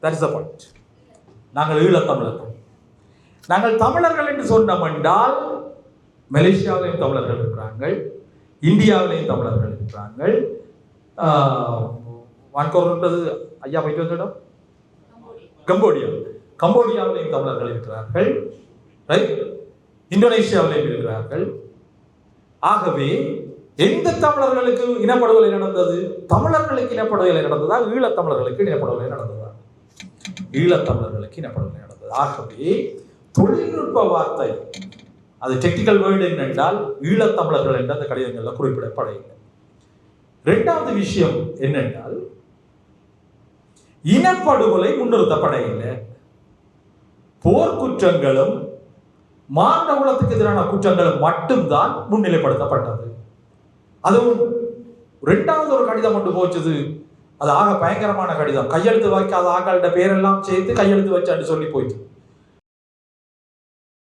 That is the point. நாங்கள் ஈழத்தமிழர்கள். நாங்கள் தமிழர்கள் என்று சொன்னோம் என்றால் மலேசியாவிலையும் தமிழர்கள் இருக்கிறார்கள், இந்தியாவிலையும் தமிழர்கள் இருக்கிறார்கள். வான்கோர்ன்றது ஐயா போயிட்டு வந்த இடம் கம்போடியாவிலையும் தமிழர்கள் இருக்கிறார்கள், ரைட்? இந்தோனேஷியாவிலையும் இருக்கிறார்கள். ஆகவே எந்த தமிழர்களுக்கு இனப்படுகொலை நடந்தது? தமிழர்களுக்கு இனப்படுகொலை நடந்ததா, ஈழத்தமிழர்களுக்கு இனப்படுகொலை நடந்ததா? ஈழத்தமிழர்களுக்கு இனப்படுகொலை நடந்தது. ஆகவே தொழில்நுட்ப வார்த்தை, அது டெக்னிக்கல் வேர்டு என்னென்றால் ஈழத்தமிழர்கள் என்ற அந்த கடிதங்களில் குறிப்பிடப்படவில்லை. இரண்டாவது விஷயம் என்னென்றால் இனப்படுகொலை முன்னிறுத்தப்படவில்லை. போர்க்குற்றங்களும் மானவளத்துக்கு எதிரான குற்றங்களும் மட்டும்தான் முன்னிலைப்படுத்தப்பட்டது. அதுவும் இரண்டாவது ஒரு கடிதம் கொண்டு போச்சது, அது ஆக பயங்கரமான கடிதம். கையெழுத்து வைக்காத ஆக்களோட பேரெல்லாம் சேர்த்து கையெழுத்து வச்சான்னு சொல்லி போயிட்டு